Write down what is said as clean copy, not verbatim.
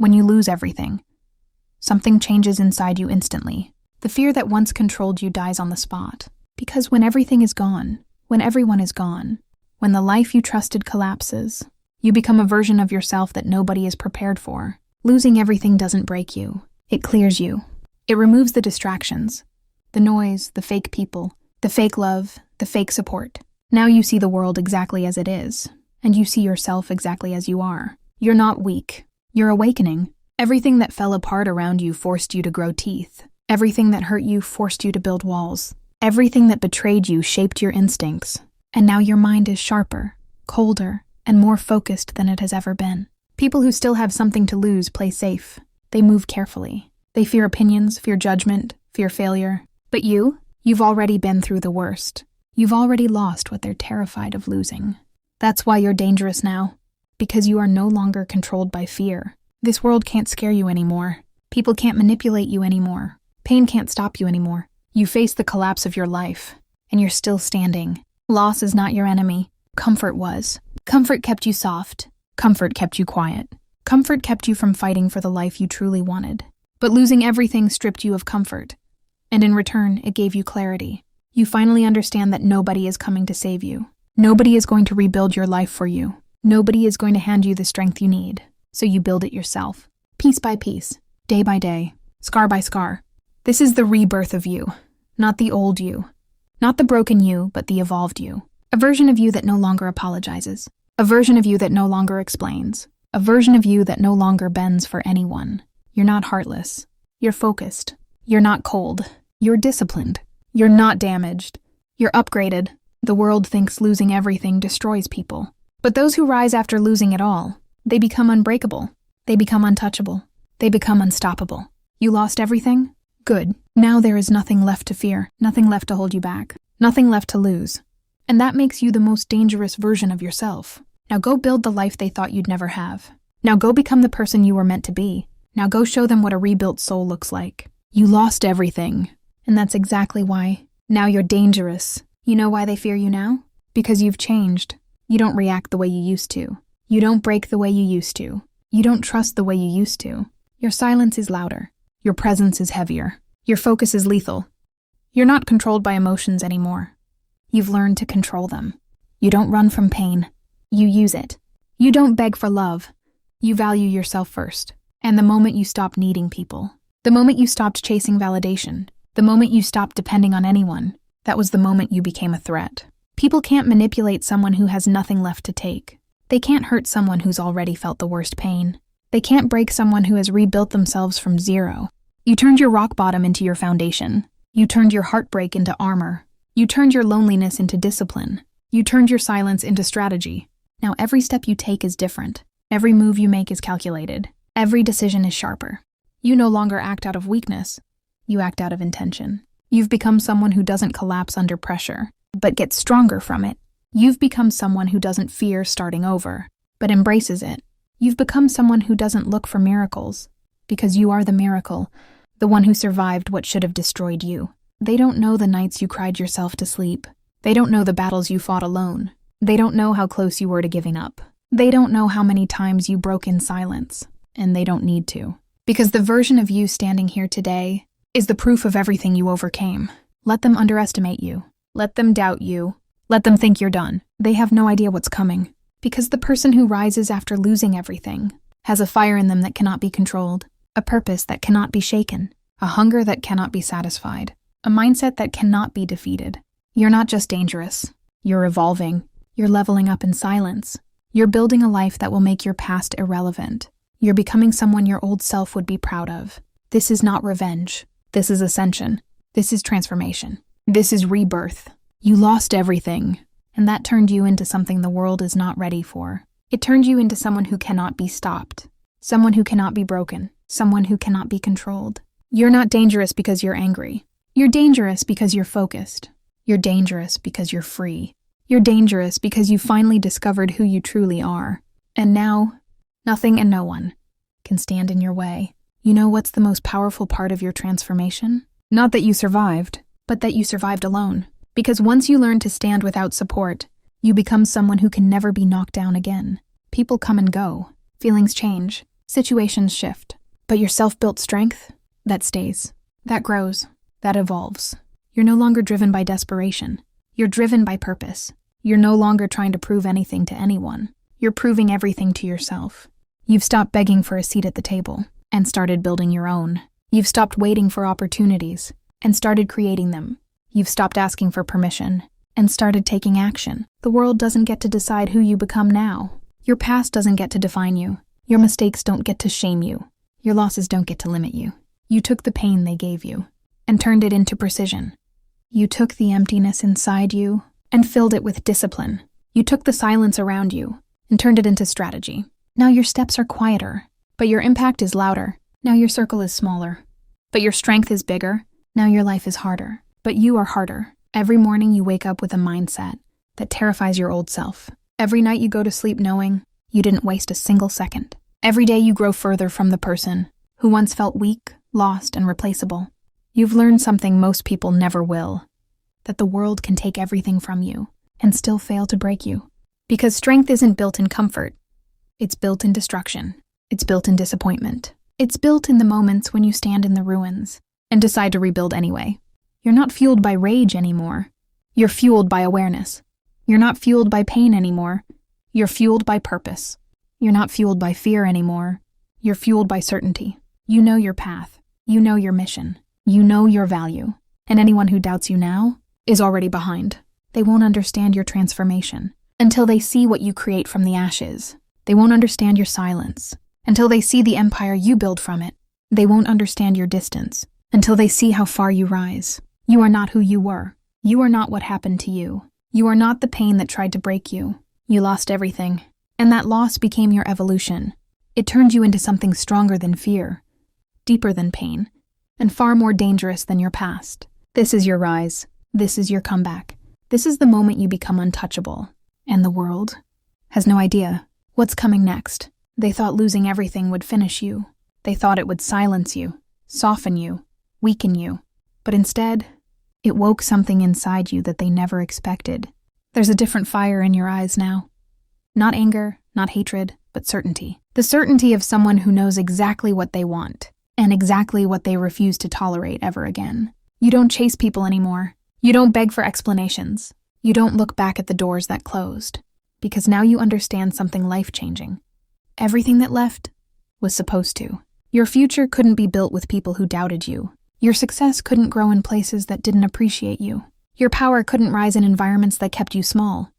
When you lose everything, something changes inside you instantly. The fear that once controlled you dies on the spot. Because when everything is gone, when everyone is gone, when the life you trusted collapses, you become a version of yourself that nobody is prepared for. Losing everything doesn't break you. It clears you. It removes the distractions, the noise, the fake people, the fake love, the fake support. Now you see the world exactly as it is, and you see yourself exactly as you are. You're not weak. You're awakening. Everything that fell apart around you forced you to grow teeth. Everything that hurt you forced you to build walls. Everything that betrayed you shaped your instincts. And now your mind is sharper, colder, and more focused than it has ever been. People who still have something to lose play safe. They move carefully. They fear opinions, fear judgment, fear failure. But you've already been through the worst. You've already lost what they're terrified of losing. That's why you're dangerous now. Because you are no longer controlled by fear. This world can't scare you anymore. People can't manipulate you anymore. Pain can't stop you anymore. You face the collapse of your life, and you're still standing. Loss is not your enemy. Comfort was. Comfort kept you soft. Comfort kept you quiet. Comfort kept you from fighting for the life you truly wanted. But losing everything stripped you of comfort. And in return, it gave you clarity. You finally understand that nobody is coming to save you. Nobody is going to rebuild your life for you. Nobody is going to hand you the strength you need. So you build it yourself. Piece by piece. Day by day. Scar by scar. This is the rebirth of you. Not the old you. Not the broken you, but the evolved you. A version of you that no longer apologizes. A version of you that no longer explains. A version of you that no longer bends for anyone. You're not heartless. You're focused. You're not cold. You're disciplined. You're not damaged. You're upgraded. The world thinks losing everything destroys people. But those who rise after losing it all, they become unbreakable. They become untouchable. They become unstoppable. You lost everything? Good. Now there is nothing left to fear, nothing left to hold you back, nothing left to lose. And that makes you the most dangerous version of yourself. Now go build the life they thought you'd never have. Now go become the person you were meant to be. Now go show them what a rebuilt soul looks like. You lost everything. And that's exactly why. Now you're dangerous. You know why they fear you now? Because you've changed. You don't react the way you used to. You don't break the way you used to. You don't trust the way you used to. Your silence is louder. Your presence is heavier. Your focus is lethal. You're not controlled by emotions anymore. You've learned to control them. You don't run from pain. You use it. You don't beg for love. You value yourself first. And the moment you stop needing people, the moment you stopped chasing validation, the moment you stopped depending on anyone, that was the moment you became a threat. People can't manipulate someone who has nothing left to take. They can't hurt someone who's already felt the worst pain. They can't break someone who has rebuilt themselves from zero. You turned your rock bottom into your foundation. You turned your heartbreak into armor. You turned your loneliness into discipline. You turned your silence into strategy. Now every step you take is different. Every move you make is calculated. Every decision is sharper. You no longer act out of weakness. You act out of intention. You've become someone who doesn't collapse under pressure, but gets stronger from it. You've become someone who doesn't fear starting over, but embraces it. You've become someone who doesn't look for miracles, because you are the miracle, the one who survived what should have destroyed you. They don't know the nights you cried yourself to sleep. They don't know the battles you fought alone. They don't know how close you were to giving up. They don't know how many times you broke in silence, and they don't need to. Because the version of you standing here today is the proof of everything you overcame. Let them underestimate you. Let them doubt you. Let them think you're done. They have no idea what's coming. Because the person who rises after losing everything has a fire in them that cannot be controlled, a purpose that cannot be shaken, a hunger that cannot be satisfied, a mindset that cannot be defeated. You're not just dangerous. You're evolving. You're leveling up in silence. You're building a life that will make your past irrelevant. You're becoming someone your old self would be proud of. This is not revenge. This is ascension. This is transformation. This is rebirth. You lost everything, and that turned you into something the world is not ready for. It turned you into someone who cannot be stopped, someone who cannot be broken, someone who cannot be controlled. You're not dangerous because you're angry. You're dangerous because you're focused. You're dangerous because you're free. You're dangerous because you finally discovered who you truly are. And now, nothing and no one can stand in your way. You know what's the most powerful part of your transformation? Not that you survived, but that you survived alone. Because once you learn to stand without support, you become someone who can never be knocked down again. People come and go. Feelings change. Situations shift. But your self-built strength, that stays. That grows. That evolves. You're no longer driven by desperation. You're driven by purpose. You're no longer trying to prove anything to anyone. You're proving everything to yourself. You've stopped begging for a seat at the table and started building your own. You've stopped waiting for opportunities and started creating them. You've stopped asking for permission and started taking action. The world doesn't get to decide who you become now. Your past doesn't get to define you. Your mistakes don't get to shame you. Your losses don't get to limit you. You took the pain they gave you and turned it into precision. You took the emptiness inside you and filled it with discipline. You took the silence around you and turned it into strategy. Now your steps are quieter, but your impact is louder. Now your circle is smaller, but your strength is bigger. Now your life is harder, but you are harder. Every morning you wake up with a mindset that terrifies your old self. Every night you go to sleep knowing you didn't waste a single second. Every day you grow further from the person who once felt weak, lost, and replaceable. You've learned something most people never will, that the world can take everything from you and still fail to break you. Because strength isn't built in comfort. It's built in destruction. It's built in disappointment. It's built in the moments when you stand in the ruins and decide to rebuild anyway. You're not fueled by rage anymore. You're fueled by awareness. You're not fueled by pain anymore. You're fueled by purpose. You're not fueled by fear anymore. You're fueled by certainty. You know your path. You know your mission. You know your value. And anyone who doubts you now is already behind. They won't understand your transformation until they see what you create from the ashes. They won't understand your silence until they see the empire you build from it. They won't understand your distance until they see how far you rise. You are not who you were. You are not what happened to you. You are not the pain that tried to break you. You lost everything, and that loss became your evolution. It turned you into something stronger than fear, deeper than pain, and far more dangerous than your past. This is your rise. This is your comeback. This is the moment you become untouchable. And the world has no idea what's coming next. They thought losing everything would finish you. They thought it would silence you, soften you, weaken you. But instead, it woke something inside you that they never expected. There's a different fire in your eyes now. Not anger, not hatred, but certainty. The certainty of someone who knows exactly what they want and exactly what they refuse to tolerate ever again. You don't chase people anymore. You don't beg for explanations. You don't look back at the doors that closed, because now you understand something life-changing. Everything that left was supposed to. Your future couldn't be built with people who doubted you. Your success couldn't grow in places that didn't appreciate you. Your power couldn't rise in environments that kept you small.